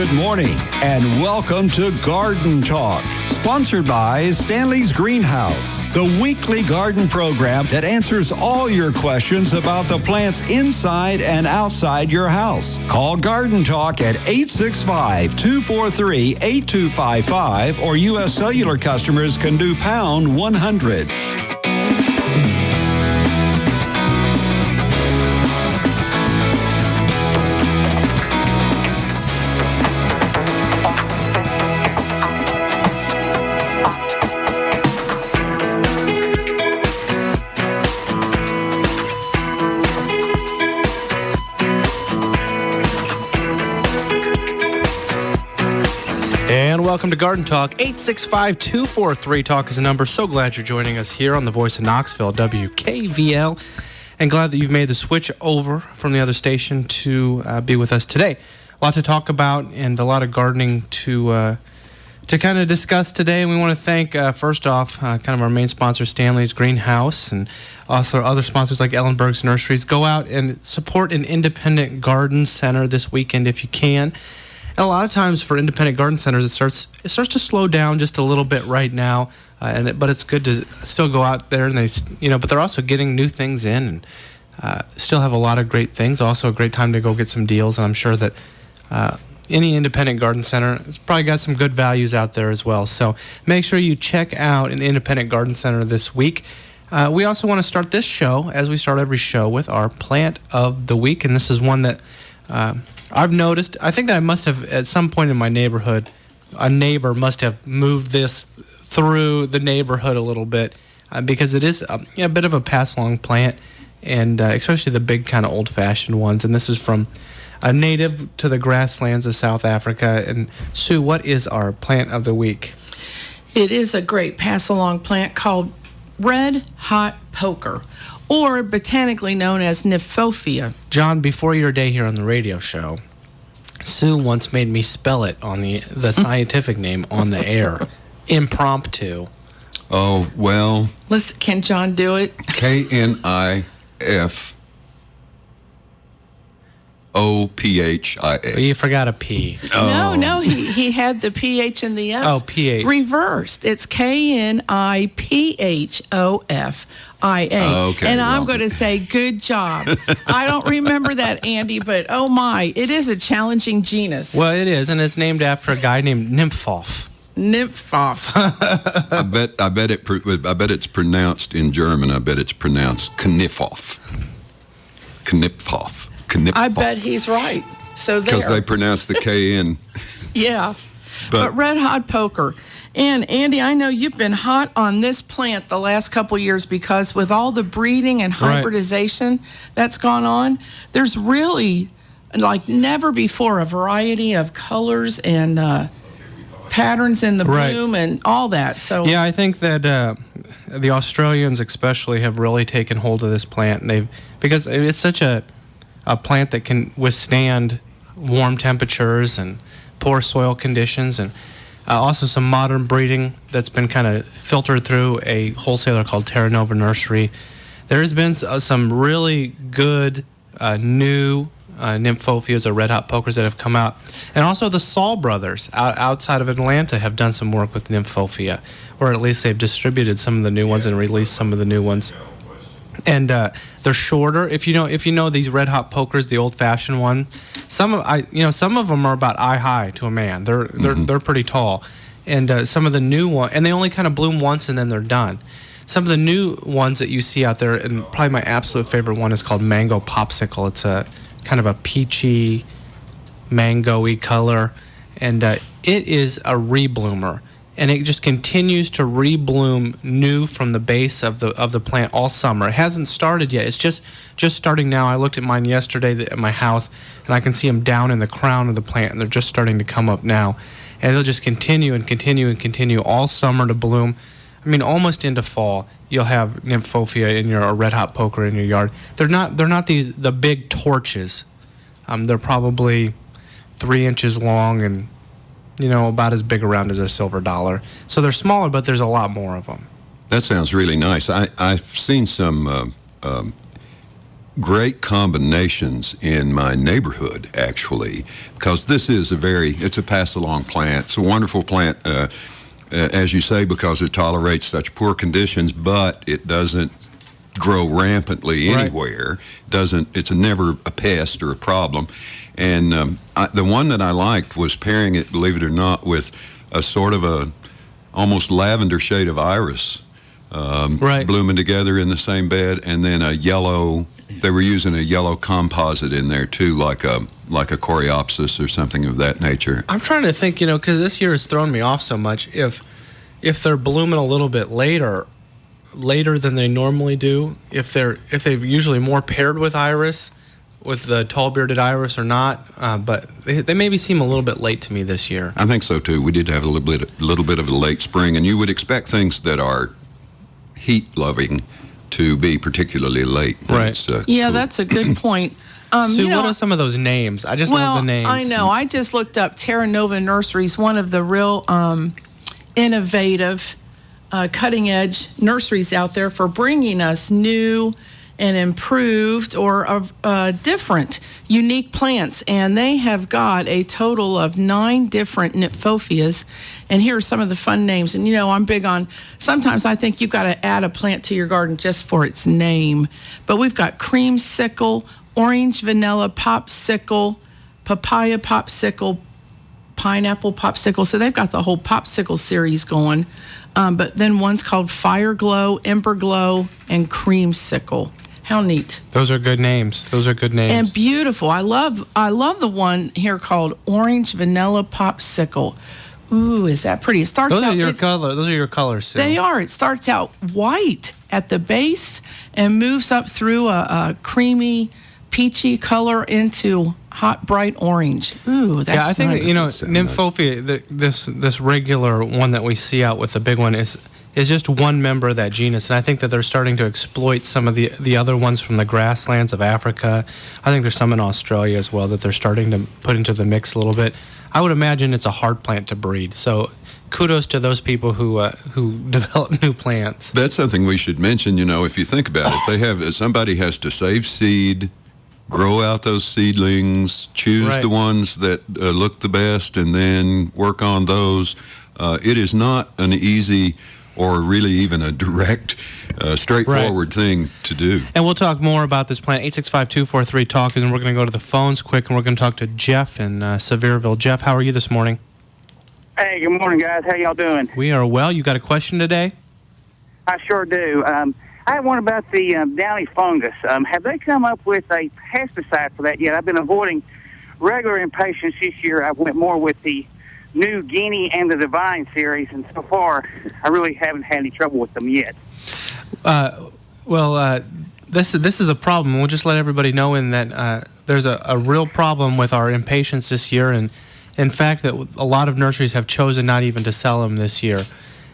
Good morning and welcome to Garden Talk, sponsored by Stanley's Greenhouse, the weekly garden program that answers all your questions about the plants inside and outside your house. Call Garden Talk at 865-243-8255 or U.S. Cellular customers can do pound 100. Welcome to Garden Talk. 865-243-TALK is the number. So glad you're joining us here on the voice of Knoxville, WKVL, and glad that you've made the switch over from the other station to be with us today. A lot to talk about and a lot of gardening to kind of discuss today. And we want to thank, first off, kind of our main sponsor, Stanley's Greenhouse, and also other sponsors like Ellenberg's Nurseries. Go out and support an independent garden center this weekend if you can. And a lot of times for independent garden centers, it starts to slow down just a little bit right now, but it's good to still go out there and but they're also getting new things in and still have a lot of great things. Also a great time to go get some deals, and I'm sure that any independent garden center has probably got some good values out there as well. So make sure you check out an independent garden center this week. We also want to start this show, as we start every show, with our plant of the week, and this is one that I've noticed. I think that I must have, at some point in my neighborhood, a neighbor must have moved this through the neighborhood a little bit because it is a bit of a pass-along plant, and especially the big kind of old-fashioned ones. And this is from a native to the grasslands of South Africa. And Sue, what is our plant of the week? It is a great pass-along plant called red hot poker, or botanically known as Nymphophia. John, before your day here on the radio show, Sue once made me spell it on the scientific name on the air. Impromptu. Oh, well. Listen, can John do it? Knifophia. You forgot a P. Oh. No, he had the PH and the F. Oh, PH. Reversed. It's Kniphophia. Okay, and I'm going to say, good job. I don't remember that, Andy, but oh my, it is a challenging genus. Well, it is, and it's named after a guy named Nymphof. Nymphof. I bet it's pronounced in German. I bet it's pronounced Kniphof. Kniphof. I bet he's right. So there. Because they pronounce the K in. Yeah. But red hot poker. And Andy, I know you've been hot on this plant the last couple years because with all the breeding and hybridization that's gone on, there's really, like never before, a variety of colors and patterns in the bloom and all that. So yeah, I think that the Australians especially have really taken hold of this plant, and because it's such a plant that can withstand warm temperatures and poor soil conditions, and also some modern breeding that's been kind of filtered through a wholesaler called Terra Nova Nursery. There's been some really good new Nymphophias or red hot pokers that have come out. And also the Saul brothers outside of Atlanta have done some work with Nymphophia, or at least they've distributed some of the new ones and released some of the new ones. And they're shorter. If you know these red hot pokers, the old-fashioned one, some of them are about eye high to a man. They're pretty tall, and some of the new one, and they only kind of bloom once and then they're done. Some of the new ones that you see out there, and probably my absolute favorite one is called Mango Popsicle. It's a kind of a peachy, mango-y color, and it is a rebloomer. And it just continues to rebloom new from the base of the plant all summer. It hasn't started yet. It's just starting now. I looked at mine yesterday at my house, and I can see them down in the crown of the plant, and they're just starting to come up now. And they'll just continue and continue and continue all summer to bloom. I mean, almost into fall, you'll have Nymphophia in your or red hot poker in your yard. They're not the big torches. They're probably 3 inches long and about as big around as a silver dollar. So they're smaller, but there's a lot more of them. That sounds really nice. I've seen some great combinations in my neighborhood, actually, because this is it's a pass-along plant. It's a wonderful plant, as you say, because it tolerates such poor conditions, but it doesn't grow rampantly anywhere. It's never a pest or a problem. And the one that I liked was pairing it, believe it or not, with a sort of a almost lavender shade of iris blooming together in the same bed, and then a yellow. They were using a yellow composite in there too, like a coreopsis or something of that nature. I'm trying to think, because this year has thrown me off so much. If they're blooming a little bit later than they normally do, if they're usually more paired with iris, with the tall bearded iris or not, but they maybe seem a little bit late to me this year. I think so too. We did have a little bit of a late spring, and you would expect things that are heat loving to be particularly late. Right. Cool. That's a good point. Sue, what are some of those names? I just love the names. I know. I just looked up Terra Nova Nurseries, one of the real innovative, cutting-edge nurseries out there for bringing us new and improved or different, unique plants. And they have got a total of 9 different nymphophillas. And here are some of the fun names. And, I'm big on, sometimes I think you've got to add a plant to your garden just for its name. But we've got creamsicle, orange vanilla popsicle, papaya popsicle, pineapple popsicle. So they've got the whole popsicle series going. But then one's called Fire Glow, Ember Glow, and Creamsicle. How neat. Those are good names. And beautiful. I love the one here called Orange Vanilla Popsicle. Ooh, is that pretty? It starts Those out... Those are your colors, Sue. They are. It starts out white at the base and moves up through a creamy, peachy color into hot, bright orange. Ooh, that's I think nice. Nymphophila, this regular one that we see out with the big one is just one member of that genus, and I think that they're starting to exploit some of the other ones from the grasslands of Africa. I think there's some in Australia as well that they're starting to put into the mix a little bit. I would imagine it's a hard plant to breed, so kudos to those people who develop new plants. That's something we should mention. If you think about it, somebody has to save seed, grow out those seedlings, choose the ones that look the best, and then work on those. It is not an easy or really even a direct, straightforward thing to do. And we'll talk more about this plant, 865-243-TALK, and we're going to go to the phones quick, and we're going to talk to Jeff in Sevierville. Jeff, how are you this morning? Hey, good morning, guys. How y'all doing? We are well. You got a question today? I sure do. I have one about the downy fungus. Have they come up with a pesticide for that yet? I've been avoiding regular impatiens this year. I went more with the New Guinea and the Divine series, and so far, I really haven't had any trouble with them yet. This is a problem. We'll just let everybody know in that there's a real problem with our impatiens this year, and in fact, that a lot of nurseries have chosen not even to sell them this year.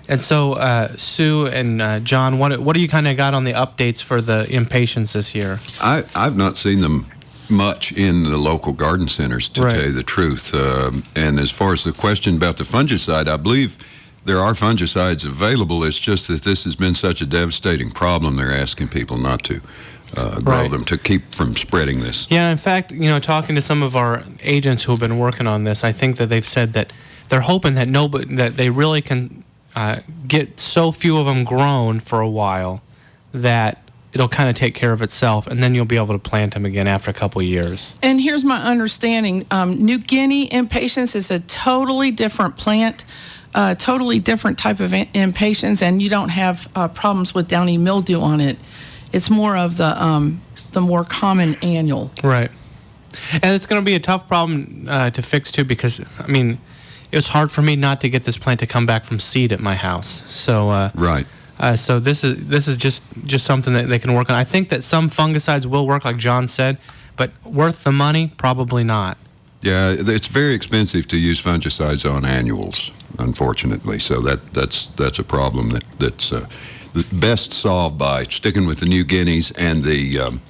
And so, Sue and John, what do you kind of got on the updates for the impatiens this year? I've not seen them much in the local garden centers, to tell you the truth. And as far as the question about the fungicide, I believe there are fungicides available. It's just that this has been such a devastating problem, they're asking people not to grow them, to keep from spreading this. Yeah, in fact, talking to some of our agents who have been working on this, I think that they've said that they're hoping that they really can get so few of them grown for a while that it'll kind of take care of itself, and then you'll be able to plant them again after a couple of years. And here's my understanding. New Guinea impatiens is a totally different plant, totally different type of impatiens, and you don't have problems with downy mildew on it. It's more of the more common annual. Right. And it's going to be a tough problem to fix, too, because, it was hard for me not to get this plant to come back from seed at my house. So so this is just something that they can work on. I think that some fungicides will work, like John said, but worth the money, probably not. Yeah, it's very expensive to use fungicides on annuals, unfortunately. So that's a problem that's best solved by sticking with the New Guineas and the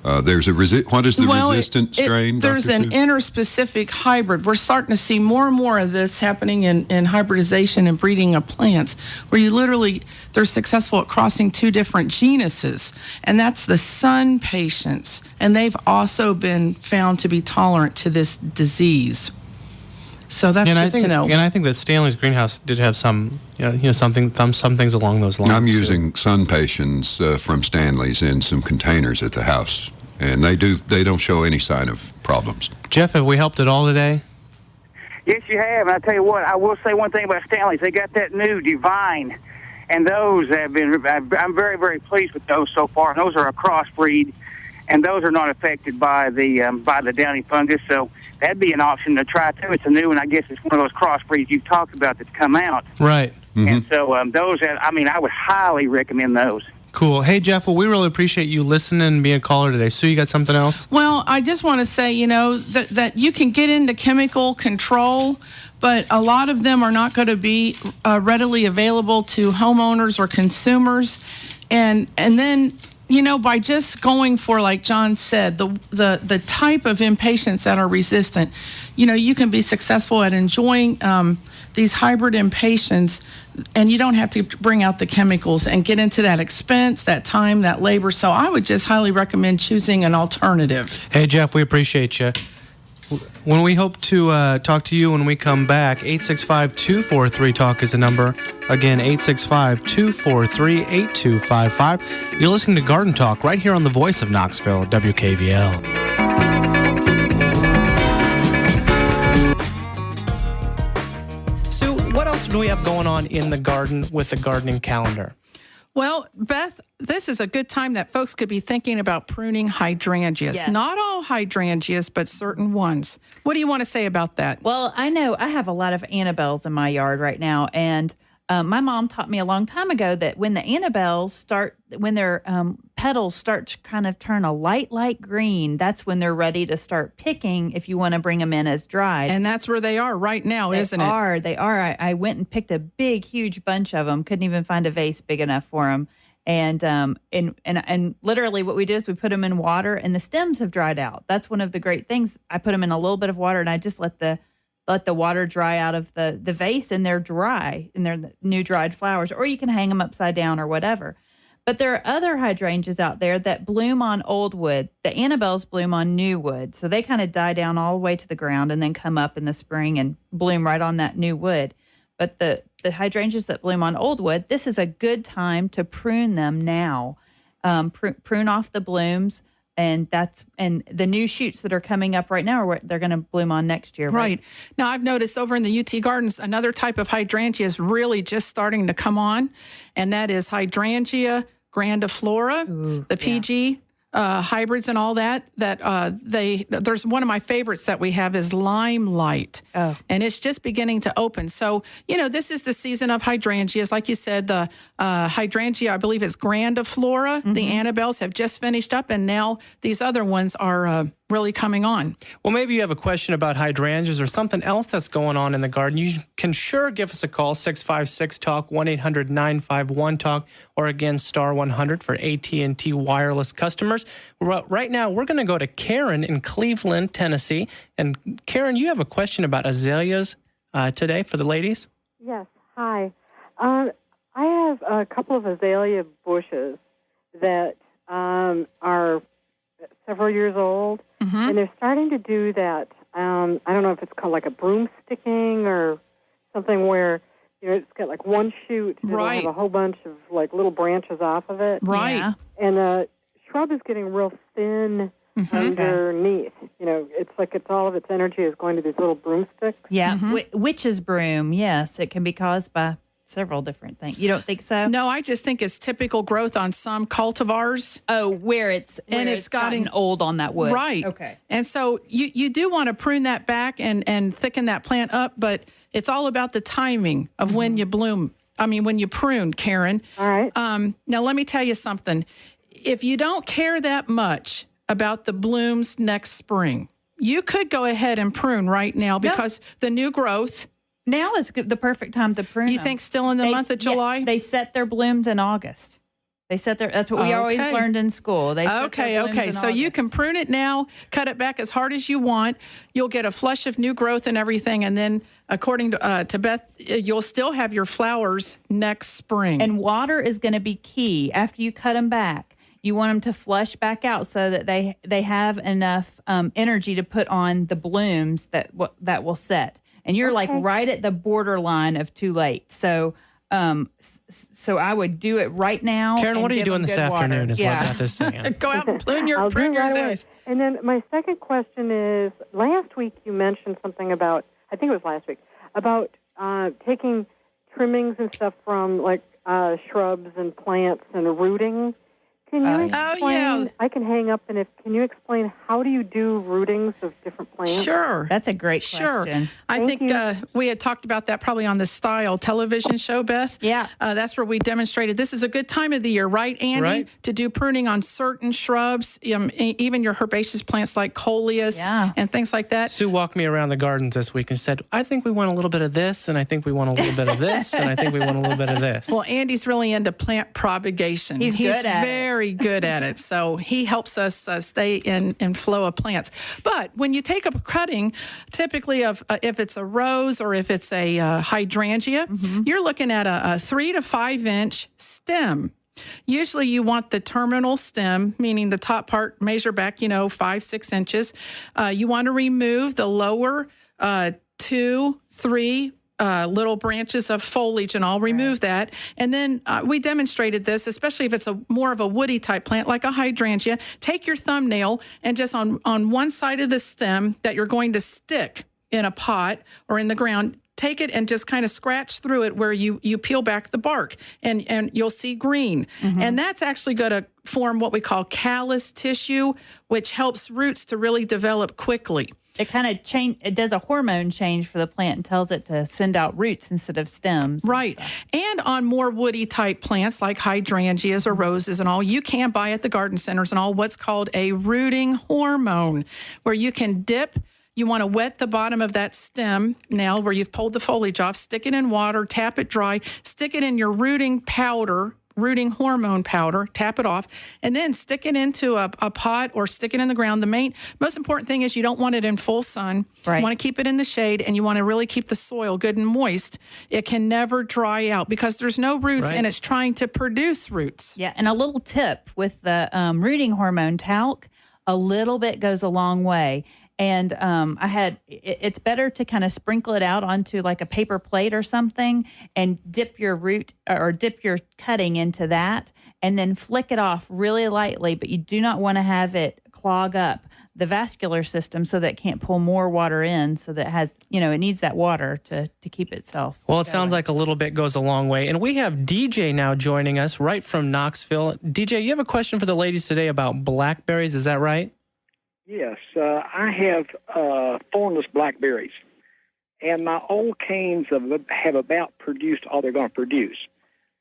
There's a what is the resistant strain? There's Dr. an Sue? interspecific hybrid. We're starting to see more and more of this happening in hybridization and breeding of plants, where they're successful at crossing two different genuses, and that's the sun patience, and they've also been found to be tolerant to this disease. So that's good to know. And I think that Stanley's greenhouse did have some things along those lines. I'm using sun patients from Stanley's in some containers at the house, and they don't show any sign of problems. Jeff, have we helped at all today? Yes, you have. And I tell you what, I will say one thing about Stanley's. They got that new Divine, and those have been. I'm very, very pleased with those so far. Those are a crossbreed, and those are not affected by the downy fungus. So that'd be an option to try too. It's a new one. I guess it's one of those crossbreeds you've talked about that's come out. Right. Mm-hmm. And so those, I would highly recommend those. Cool. Hey, Jeff, well, we really appreciate you listening and being a caller today. Sue, you got something else? Well, I just want to say, that you can get into chemical control, but a lot of them are not going to be readily available to homeowners or consumers. And then, by just going for, like John said, the type of impatiens that are resistant, you can be successful at enjoying these hybrid impatiens, and you don't have to bring out the chemicals and get into that expense, that time, that labor. So I would just highly recommend choosing an alternative. Hey, Jeff, we appreciate you. When we hope to talk to you when we come back, 865-243-TALK is the number. Again, 865-243-8255. You're listening to Garden Talk right here on the voice of Knoxville, WKVL. Sue, what else do we have going on in the garden with the gardening calendar? Well, Beth, this is a good time that folks could be thinking about pruning hydrangeas. Yes. Not all hydrangeas, but certain ones. What do you want to say about that? Well, I know I have a lot of Annabelles in my yard right now, and my mom taught me a long time ago that when the Annabelles when their petals start to kind of turn a light green, that's when they're ready to start picking if you want to bring them in as dried. And that's where they are right now, isn't it? They are. I went and picked a big, huge bunch of them. Couldn't even find a vase big enough for them. And literally what we do is we put them in water, and the stems have dried out. That's one of the great things. I put them in a little bit of water, and I just let the water dry out of the vase, and they're dry, and they're the new dried flowers. Or you can hang them upside down or whatever. But there are other hydrangeas out there that bloom on old wood. The Annabelles bloom on new wood. So they kind of die down all the way to the ground and then come up in the spring and bloom right on that new wood. But the hydrangeas that bloom on old wood, this is a good time to prune them now. Prune off the blooms. And the new shoots that are coming up right now are what they're going to bloom on next year. Right. Now, I've noticed over in the UT Gardens, another type of hydrangea is really just starting to come on, and that is Hydrangea grandiflora, the PG hybrids and all that. There's one of my favorites that we have is Limelight, and it's just beginning to open. So, this is the season of hydrangeas. Like you said, the hydrangea, I believe, is grandiflora. Mm-hmm. The Annabelles have just finished up, and now these other ones are really coming on. Well, maybe you have a question about hydrangeas or something else that's going on in the garden. You can sure give us a call, 656-TALK, 1-800-951-TALK, or again, star 100 for AT&T wireless customers. Right now, we're going to go to Karen in Cleveland, Tennessee. And Karen, you have a question about azaleas today for the ladies? Yes. Hi. I have a couple of azalea bushes that are several years old, and they're starting to do that. I don't know if it's called like a broomsticking or something where it's got like one shoot and it'll have a whole bunch of like little branches off of it. Right. Yeah. And the shrub is getting real thin underneath. It's like all of its energy is going to these little broomsticks. Yeah. Witch's broom. Yes, it can be caused by several different things. You don't think so? No, I just think it's typical growth on some cultivars. Oh, where it's gotten old on that wood. Right. Okay. And so you do want to prune that back and thicken that plant up, but it's all about the timing of when you bloom. When you prune, Karen. All right. Now, let me tell you something. If you don't care that much about the blooms next spring, you could go ahead and prune right now because the new growth. Now is the perfect time to prune You them. think still in the month of July? Yeah, they set their blooms in August. They set their. That's what we always learned in school. They set their blooms in So you August. can prune it now, cut it back as hard as you want. You'll get a flush of new growth and everything, and then, according to Beth, you'll still have your flowers next spring. And water is going to be key after you cut them back. You want them to flush back out so that they have enough energy to put on the blooms that will set. And you're like right at the borderline of too late. So I would do it right now. Karen, what are you doing this afternoon water. is what Beth is saying. Go out and prune your I'll do it right away. roses. And then my second question is, last week you mentioned something about, I think it was last week, about taking trimmings and stuff from like shrubs and plants and rooting. Can you explain? I can hang up, and can you explain how do you do rootings of different plants? Sure. That's a great question. I think we had talked about that probably on the Style television show, Beth. Yeah. That's where we demonstrated this is a good time of the year, right, Andy? Right. To do pruning on certain shrubs, even your herbaceous plants like coleus and things like that. Sue walked me around the gardens this week and said, I think we want a little bit of this, and I think we want a little bit of this, and I think we want a little bit of this. Well, Andy's really into plant propagation. He's good at it. Very good at it. So he helps us stay in flow of plants. But when you take up a cutting, typically of if it's a rose or if it's a hydrangea, you're looking at a 3 to 5 inch stem. Usually you want the terminal stem, meaning the top part, measure back, 5-6 inches. You want to remove the lower 2, 3 little branches of foliage, and I'll remove that. And then we demonstrated this, especially if it's more of a woody type plant like a hydrangea. Take your thumbnail and just on one side of the stem that you're going to stick in a pot or in the ground, take it and just kind of scratch through it where you peel back the bark and you'll see green. And that's actually going to form what we call callus tissue, which helps roots to really develop quickly. It kind of it does a hormone change for the plant and tells it to send out roots instead of stems. Right. And on more woody type plants like hydrangeas or roses and all, you can buy at the garden centers and all what's called a rooting hormone, where you can dip. You want to wet the bottom of that stem now where you've pulled the foliage off, stick it in water, tap it dry, stick it in your rooting hormone powder, tap it off, and then stick it into a pot or stick it in the ground. The most important thing is you don't want it in full sun. Right. You want to keep it in the shade, and you want to really keep the soil good and moist. It can never dry out because there's no roots, and it's trying to produce roots. Yeah, and a little tip with the rooting hormone talc, a little bit goes a long way. And it's better to kind of sprinkle it out onto like a paper plate or something and dip your root or dip your cutting into that and then flick it off really lightly. But you do not want to have it clog up the vascular system so that it can't pull more water in, so that it has, it needs that water to keep itself Well, it going. sounds like a little bit goes a long way. And we have DJ now joining us right from Knoxville. DJ, you have a question for the ladies today about blackberries. Is that right? Yes, I have thornless blackberries, and my old canes have about produced all they're going to produce.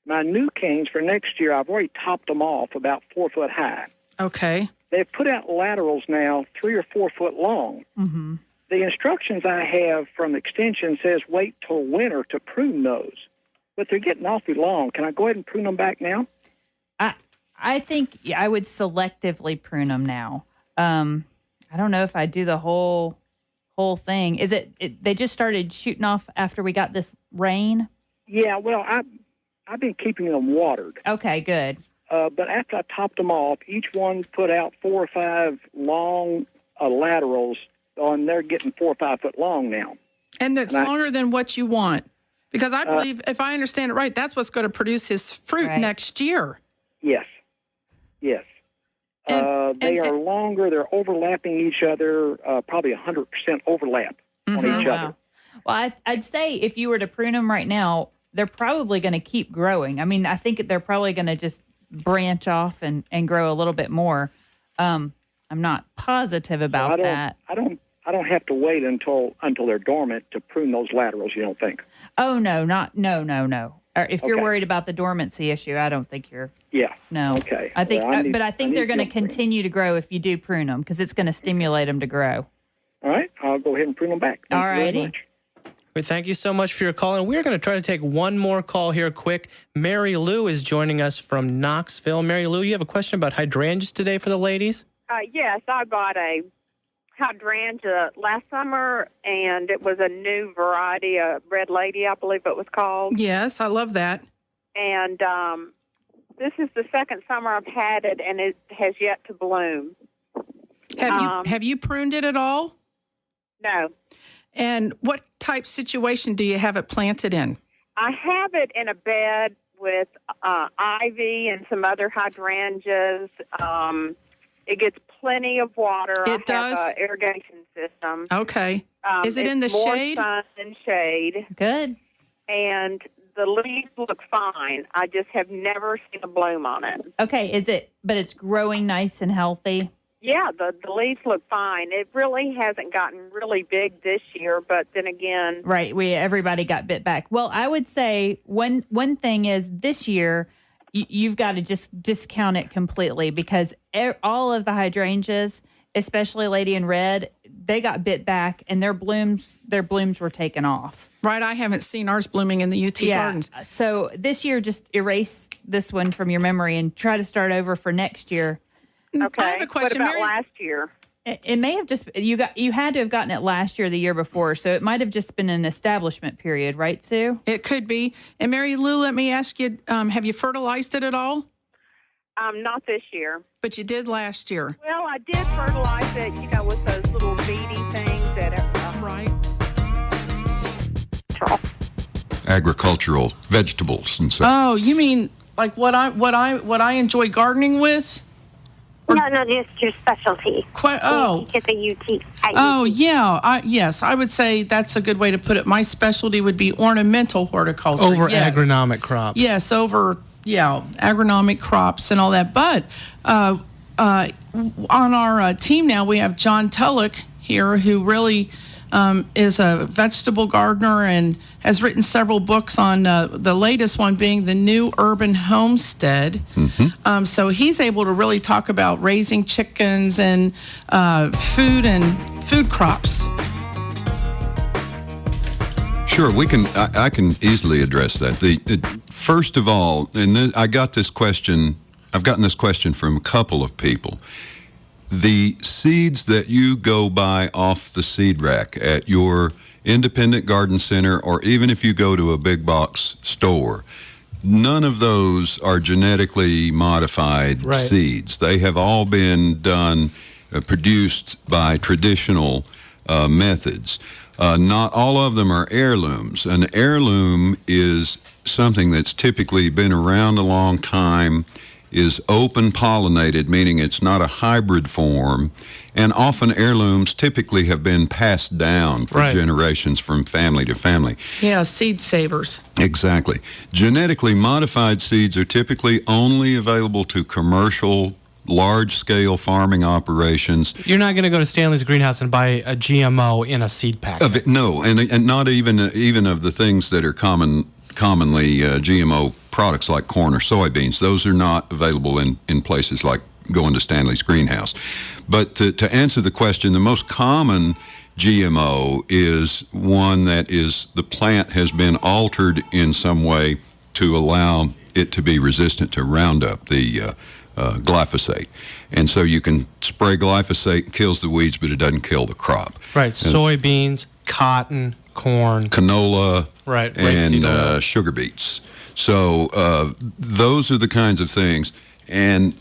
My new canes for next year, I've already topped them off about 4 foot high. Okay. They've put out laterals now 3 or 4 foot long. Mm-hmm. The instructions I have from Extension says wait till winter to prune those, but they're getting awfully long. Can I go ahead and prune them back now? I think I would selectively prune them now. I don't know if I do the whole thing. Is it they just started shooting off after we got this rain? Yeah, well, I've been keeping them watered. Okay, good. But after I topped them off, each one put out 4 or 5 long laterals, and they're getting 4 or 5 foot long now. And it's longer than what you want. Because I believe, if I understand it right, that's what's going to produce his fruit next year. Yes. Yes. They are longer. They're overlapping each other, probably 100% overlap on each other. Well, I'd say if you were to prune them right now, they're probably going to keep growing. I mean, I think they're probably going to just branch off and grow a little bit more. I'm not positive about that. I don't have to wait until they're dormant to prune those laterals, you don't think? Oh, no. Or if you're worried about the dormancy issue, I don't think you're. Yeah. No. Okay. I think, well, I think they're going to continue to grow if you do prune them because it's going to stimulate them to grow. All right. I'll go ahead and prune them back. All righty. Well, thank you so much for your call. And we're going to try to take one more call here quick. Mary Lou is joining us from Knoxville. Mary Lou, you have a question about hydrangeas today for the ladies? Yes, I bought a hydrangea last summer, and it was a new variety, a Red Lady, I believe it was called. Yes, I love that. And this is the second summer I've had it, and it has yet to bloom. Have you pruned it at all? No. And what type situation do you have it planted in? I have it in a bed with ivy and some other hydrangeas. It gets plenty of water. It does? I have an irrigation system. Okay. Is it in the more shade? Sun than shade. Good. And the leaves look fine. I just have never seen a bloom on it. Okay, but it's growing nice and healthy? Yeah, the leaves look fine. It really hasn't gotten really big this year, but then again... Right, everybody got bit back. Well, I would say one thing is this year, you've got to just discount it completely because all of the hydrangeas, especially Lady in Red, they got bit back and their blooms were taken off. Right, I haven't seen ours blooming in the UT Gardens. So this year, just erase this one from your memory and try to start over for next year. Okay. I have a question. What about last year? It may have just you had to have gotten it last year or the year before, so it might have just been an establishment period, right, Sue? It could be. And Mary Lou, let me ask you: have you fertilized it at all? Not this year. But you did last year. Well, I did fertilize it, with those little beady things that right. Agricultural vegetables and so. Oh, you mean like what I enjoy gardening with? No, just your specialty. Get the UT. Oh, yeah. Yes, I would say that's a good way to put it. My specialty would be ornamental horticulture. Over agronomic crops. Yes, agronomic crops and all that. But on our team now, we have John Tullock here, who really is a vegetable gardener and has written several books on the latest one being the New Urban Homestead. Mm-hmm. So he's able to really talk about raising chickens and food crops. Sure, we can. I can easily address that. First of all, and I got this question. I've gotten this question from a couple of people. The seeds that you go buy off the seed rack at your independent garden center, or even if you go to a big box store, none of those are genetically modified seeds. They have all been produced by traditional methods. Not all of them are heirlooms. An heirloom is something that's typically been around a long time, is open pollinated, meaning it's not a hybrid form, and often heirlooms typically have been passed down for generations from family to family. Yeah, seed savers. Exactly. Genetically modified seeds are typically only available to commercial, large-scale farming operations. You're not going to go to Stanley's greenhouse and buy a GMO in a seed packet. No, and not even of the things that are commonly GMO products like corn or soybeans. Those are not available in places like going to Stanley's greenhouse. But to answer the question, the most common GMO is one that is the plant has been altered in some way to allow it to be resistant to Roundup, the glyphosate. And so you can spray glyphosate, it kills the weeds, but it doesn't kill the crop. Right, soybeans, cotton, corn, canola, and sugar beets. So those are the kinds of things, and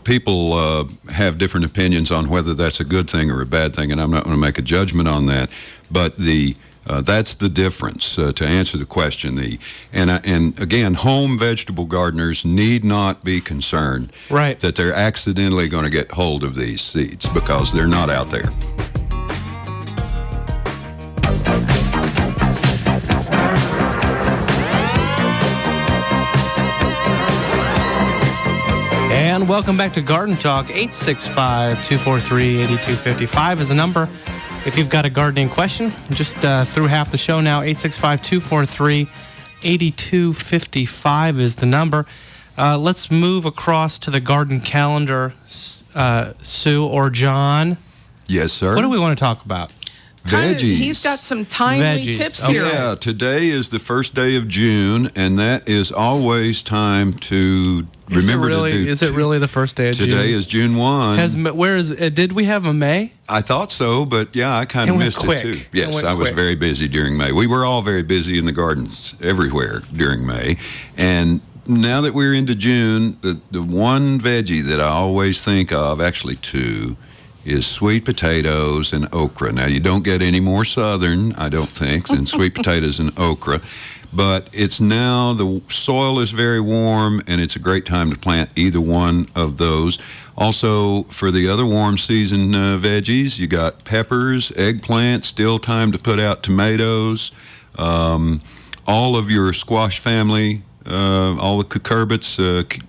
people have different opinions on whether that's a good thing or a bad thing, and I'm not going to make a judgment on that. But that's the difference. To answer the question, and again, home vegetable gardeners need not be concerned that they're accidentally going to get hold of these seeds because they're not out there. And welcome back to Garden Talk. 865-243-8255 is the number. If you've got a gardening question, just through half the show now, 865-243-8255 is the number. Let's move across to the garden calendar, Sue or John. Yes, sir. What do we want to talk about? Veggies. He's got some timely Veggies. tips Okay. here. Yeah, today is the first day of June, and that is always time to remember to do. Is it really the first day of June? Today is June 1. Did we have a May? I thought so, but yeah, I kind of went missed quick. it too. It Yes, went I was quick. very busy during May. We were all very busy in the gardens everywhere during May. And now that we're into June, the one veggie that I always think of, actually two, is sweet potatoes and okra. Now, you don't get any more southern, I don't think, than sweet potatoes and okra. But it's now, the soil is very warm, and it's a great time to plant either one of those. Also, for the other warm season veggies, you got peppers, eggplant, still time to put out tomatoes. All of your squash family, all the cucurbits,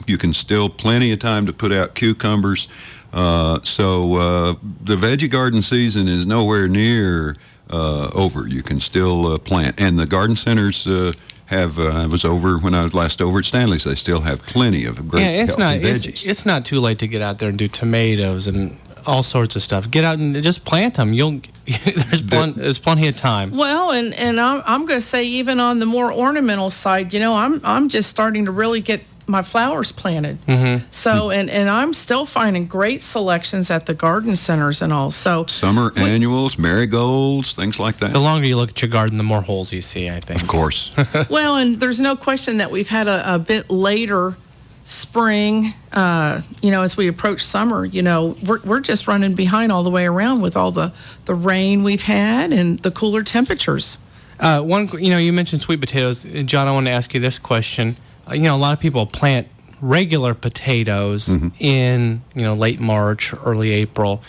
you can still plenty of time to put out cucumbers. So the veggie garden season is nowhere near over. You can still plant. And the garden centers I was over when I was last over at Stanley's. They still have plenty of great healthy veggies. It's not too late to get out there and do tomatoes and all sorts of stuff. Get out and just plant them. There's plenty of time. Well, and I'm going to say even on the more ornamental side, I'm just starting to really get my flowers planted. Mm-hmm. So, and I'm still finding great selections at the garden centers and all. So Summer annuals, marigolds, things like that. The longer you look at your garden, the more holes you see, I think. Of course. Well, and there's no question that we've had a bit later spring, as we approach summer. We're just running behind all the way around with all the rain we've had and the cooler temperatures. You mentioned sweet potatoes. John, I want to ask you this question. A lot of people plant regular potatoes in, late March, early April.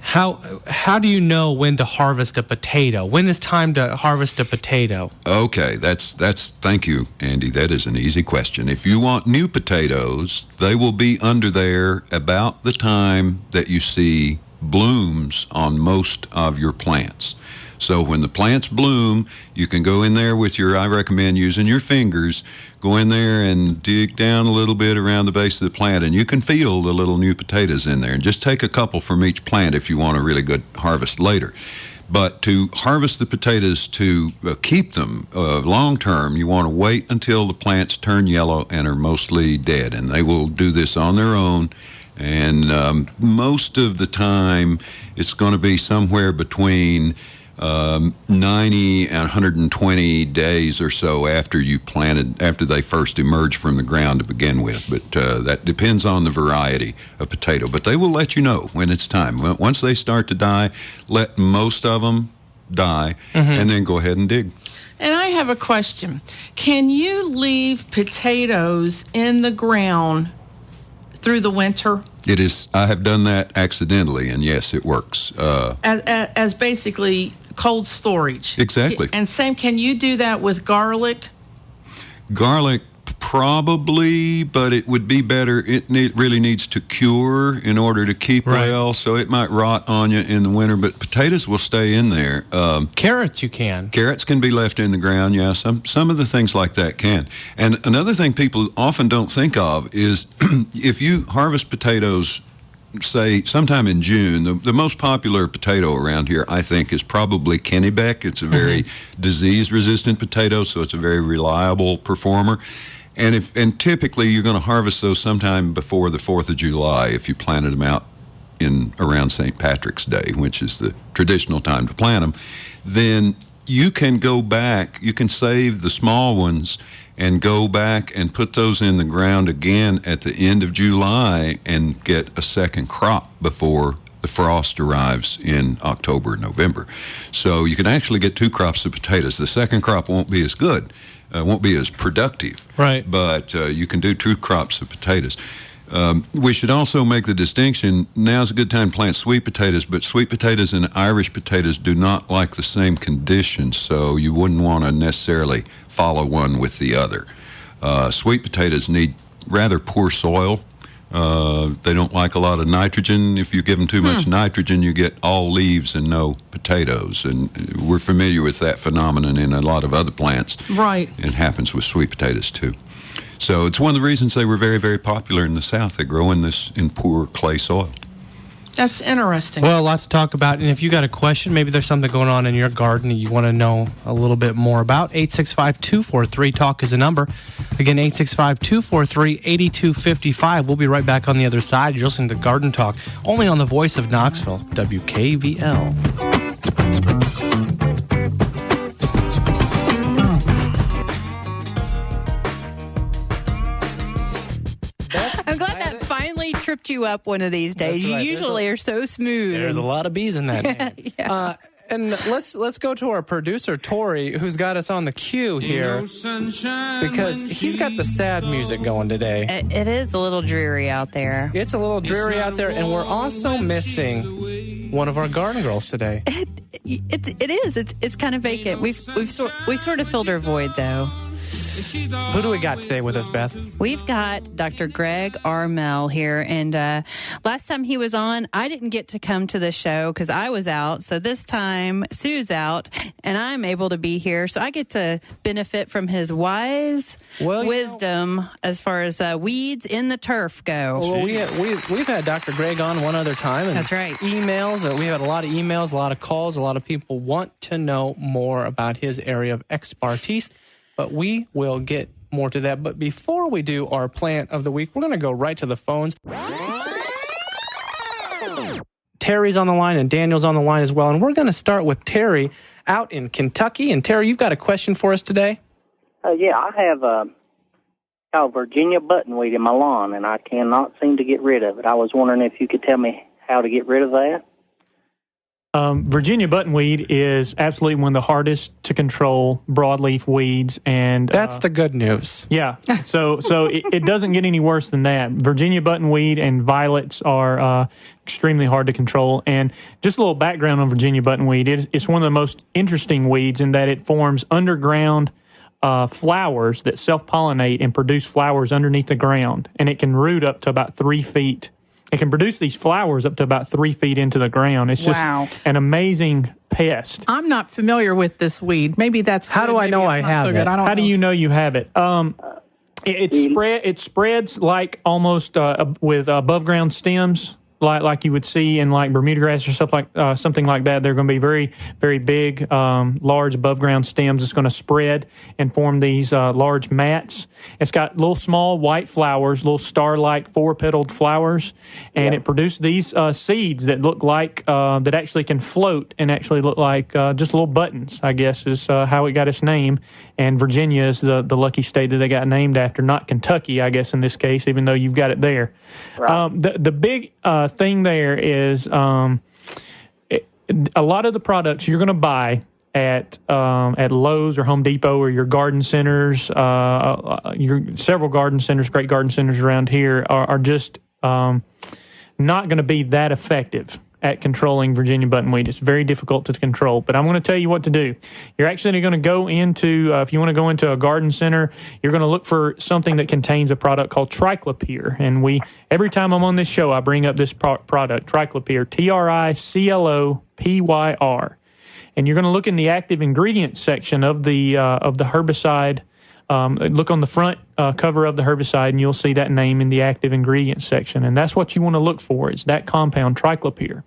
How do you know when to harvest a potato? When is time to harvest a potato? Okay, that's thank you, Andy. That is an easy question. If you want new potatoes, they will be under there about the time that you see blooms on most of your plants. So when the plants bloom, you can go in there I recommend using your fingers, go in there and dig down a little bit around the base of the plant, and you can feel the little new potatoes in there. And just take a couple from each plant if you want a really good harvest later. But to harvest the potatoes, to keep them long term, you want to wait until the plants turn yellow and are mostly dead. And they will do this on their own. And most of the time, it's going to be somewhere between 90 and 120 days or so after they first emerge from the ground to begin with. But that depends on the variety of potato. But they will let you know when it's time. Once they start to die, let most of them die, and then go ahead and dig. And I have a question. Can you leave potatoes in the ground through the winter? It is. I have done that accidentally, and yes, it works. As basically cold storage. Exactly. And same, can you do that with garlic? Garlic, probably, but it would be better. It really needs to cure in order to keep well, so it might rot on you in the winter, but potatoes will stay in there. Carrots you can. Carrots can be left in the ground, yeah. Some of the things like that can. And another thing people often don't think of is if you harvest potatoes, say, sometime in June, the most popular potato around here, I think, is probably Kennebec. It's a very disease-resistant potato, so it's a very reliable performer. And typically, you're going to harvest those sometime before the 4th of July if you planted them out around St. Patrick's Day, which is the traditional time to plant them. Then you can go back, you can save the small ones and go back and put those in the ground again at the end of July and get a second crop before the frost arrives in October, November. So you can actually get two crops of potatoes. The second crop won't be as good, won't be as productive. Right. But you can do two crops of potatoes. We should also make the distinction, now's a good time to plant sweet potatoes, but sweet potatoes and Irish potatoes do not like the same conditions, so you wouldn't want to necessarily follow one with the other. Sweet potatoes need rather poor soil. They don't like a lot of nitrogen. If you give them too much nitrogen, you get all leaves and no potatoes. And we're familiar with that phenomenon in a lot of other plants. Right. It happens with sweet potatoes, too. So it's one of the reasons they were very, very popular in the South. They grow in poor clay soil. That's interesting. Well, lots to talk about. And if you got a question, maybe there's something going on in your garden you want to know a little bit more about, 865-243-TALK is the number. Again, 865-243-8255. We'll be right back on the other side. You're listening to Garden Talk, only on the voice of Knoxville, WKVL. I'm glad that finally tripped you up one of these days. That's right. You usually are so smooth. There's a lot of bees in that name. Yeah. And let's go to our producer, Tori, who's got us on the queue here, because he's got the sad music going today. It is a little dreary out there. It's a little dreary out there, and we're also missing one of our garden girls today. It is. It's kind of vacant. We sort of filled our void, though. Who do we got today with us, Beth? We've got Dr. Greg Armel here, and last time he was on, I didn't get to come to the show because I was out, so this time Sue's out, and I'm able to be here, so I get to benefit from his wise wisdom as far as weeds in the turf go. Well, we've had Dr. Greg on one other time. And that's right. Emails, we had a lot of emails, a lot of calls, a lot of people want to know more about his area of expertise. But we will get more to that. But before we do our plant of the week, we're going to go right to the phones. Terry's on the line and Daniel's on the line as well. And we're going to start with Terry out in Kentucky. And Terry, you've got a question for us today? Yeah, I have called Virginia buttonweed in my lawn, and I cannot seem to get rid of it. I was wondering if you could tell me how to get rid of that. Virginia buttonweed is absolutely one of the hardest to control broadleaf weeds, and that's the good news. Yeah, so it doesn't get any worse than that. Virginia buttonweed and violets are extremely hard to control. And just a little background on Virginia buttonweed: it's one of the most interesting weeds in that it forms underground flowers that self-pollinate and produce flowers underneath the ground, and it can root up to about 3 feet. It can produce these flowers up to about 3 feet into the ground. It's just an amazing pest. I'm not familiar with this weed. Maybe that's how do I know I have it? How do you know you have it? It spreads like almost with above ground stems, like you would see in like Bermuda grass or stuff like something like that. They're going to be very, very big, large above ground stems. It's going to spread and form these large mats. It's got little small white flowers, little star-like 4-petaled flowers, and it produces these seeds that look like that actually can float and actually look like just little buttons, I guess is how it got its name. And Virginia is the lucky state that they got named after, not Kentucky, I guess in this case, even though you've got it there. Right. The big thing there is a lot of the products you're going to buy at Lowe's or Home Depot or your garden centers, your several garden centers, great garden centers around here are just not going to be that effective at controlling Virginia buttonweed. It's very difficult to control, but I'm going to tell you what to do. You're actually going to go into, if you want to go into a garden center, you're going to look for something that contains a product called Triclopyr. And every time I'm on this show, I bring up this product, Triclopyr, Triclopyr. And you're going to look in the active ingredients section of the herbicide. Look on the front cover of the herbicide, and you'll see that name in the active ingredients section. And that's what you want to look for, is that compound, Triclopyr.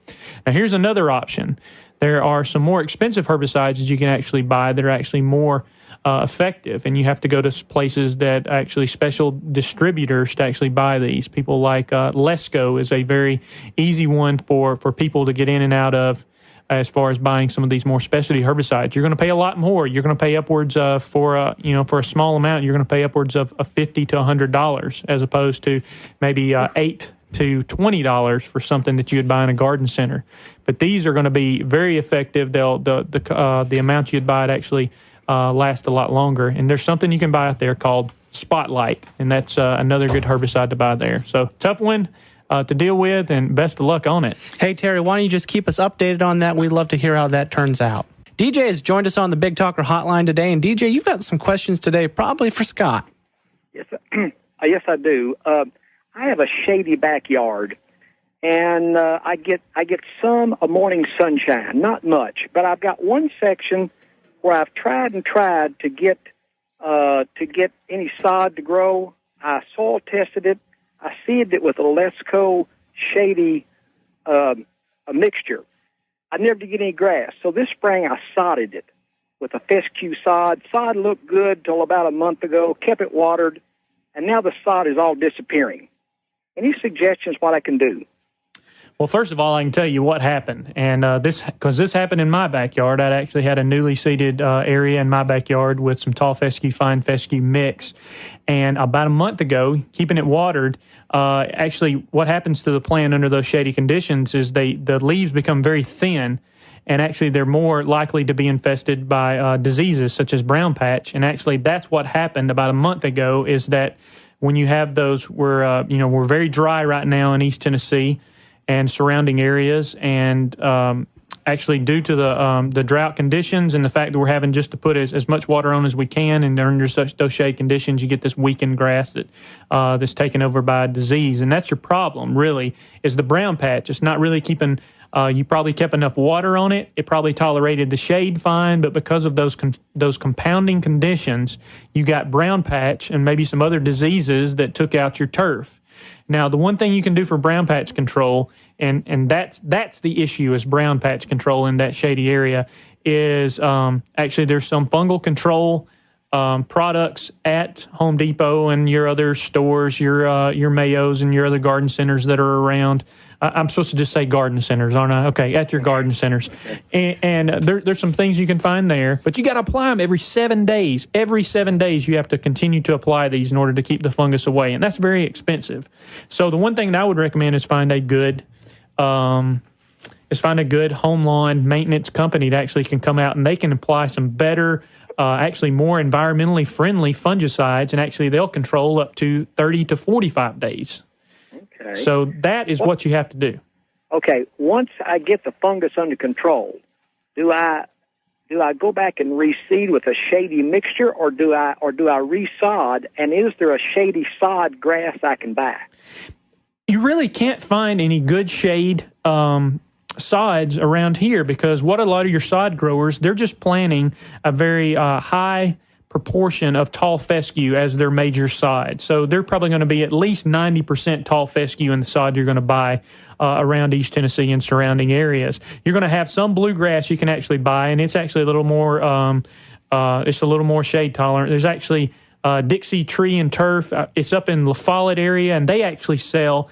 Now, here's another option. There are some more expensive herbicides that you can actually buy that are actually more effective, and you have to go to places that actually special distributors to actually buy these. People like Lesco is a very easy one for people to get in and out of. As far as buying some of these more specialty herbicides, you're going to pay a lot more. You're going to pay upwards for a small amount. You're going to pay upwards of $50 to $100, as opposed to maybe $8 to $20 for something that you would buy in a garden center. But these are going to be very effective. The amount you'd buy it actually last a lot longer. And there's something you can buy out there called Spotlight, and that's another good herbicide to buy there. So tough one to deal with, and best of luck on it. Hey, Terry, why don't you just keep us updated on that? We'd love to hear how that turns out. DJ has joined us on the Big Talker hotline today, and DJ, you've got some questions today, probably for Scott. Yes, yes, I do. I have a shady backyard, and I get some morning sunshine, not much, but I've got one section where I've tried to get any sod to grow. I soil tested it. I seeded it with a Lesco shady a mixture. I never did get any grass. So this spring I sodded it with a fescue sod. Sod looked good till about a month ago, kept it watered, and now the sod is all disappearing. Any suggestions what I can do? Well, first of all, I can tell you what happened, and this happened in my backyard. I actually had a newly seeded area in my backyard with some tall fescue, fine fescue mix, and about a month ago, keeping it watered, actually what happens to the plant under those shady conditions is the leaves become very thin, and actually they're more likely to be infested by diseases such as brown patch, and actually that's what happened about a month ago. Is that when you have those, we're very dry right now in East Tennessee and surrounding areas, and actually due to the drought conditions and the fact that we're having just to put as much water on as we can, and under those shade conditions, you get this weakened grass that's taken over by a disease, and that's your problem. Really, is the brown patch. It's not really keeping. You probably kept enough water on it. It probably tolerated the shade fine, but because of those compounding conditions, you got brown patch and maybe some other diseases that took out your turf. Now, the one thing you can do for brown patch control, and that's the issue, is brown patch control in that shady area, is actually there's some fungal control products at Home Depot and your other stores, your Mayos and your other garden centers that are around. I'm supposed to just say garden centers, aren't I? Okay, at your garden centers. And there's some things you can find there, but you got to apply them every 7 days. Every 7 days you have to continue to apply these in order to keep the fungus away, and that's very expensive. So the one thing that I would recommend is find a good home lawn maintenance company that actually can come out and they can apply some better, actually more environmentally friendly fungicides, and actually they'll control up to 30 to 45 days. Okay. So that is what you have to do. Okay, once I get the fungus under control, do I go back and reseed with a shady mixture, or do I resod? And is there a shady sod grass I can buy? You really can't find any good shade sods around here, because what a lot of your sod growers, they're just planting a very high proportion of tall fescue as their major sod. So they're probably going to be at least 90% tall fescue in the sod you're going to buy around East Tennessee and surrounding areas. You're going to have some bluegrass you can actually buy, and it's actually a little more shade tolerant. There's actually Dixie Tree and Turf. It's up in La Follette area, and they actually sell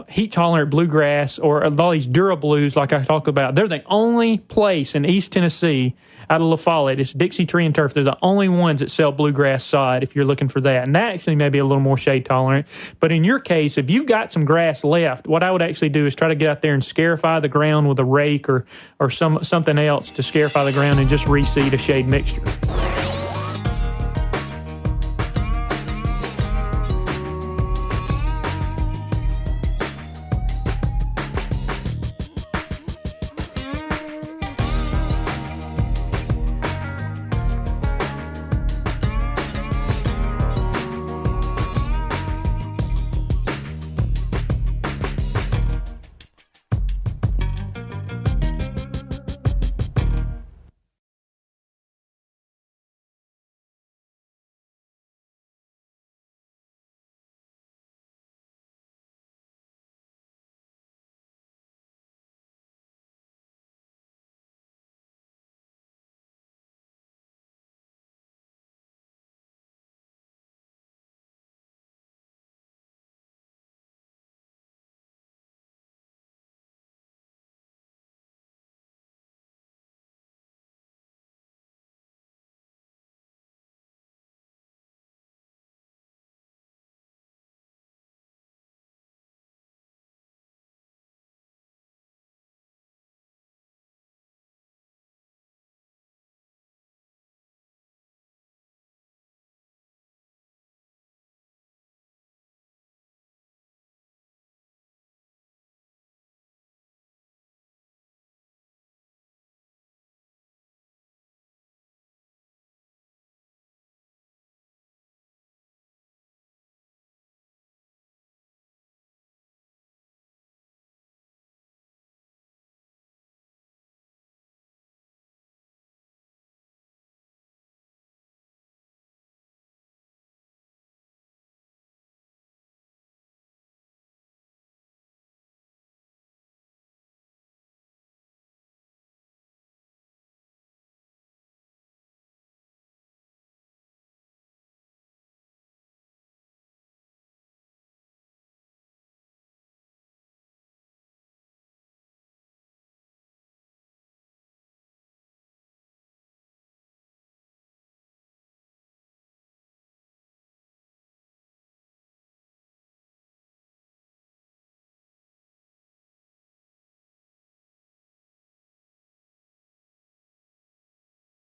heat tolerant bluegrass, or all these Durablues like I talked about. They're the only place in East Tennessee out of La Follette. It's Dixie Tree and Turf. They're the only ones that sell bluegrass sod if you're looking for that. And that actually may be a little more shade tolerant. But in your case, if you've got some grass left, what I would actually do is try to get out there and scarify the ground with a rake or something else to scarify the ground and just reseed a shade mixture.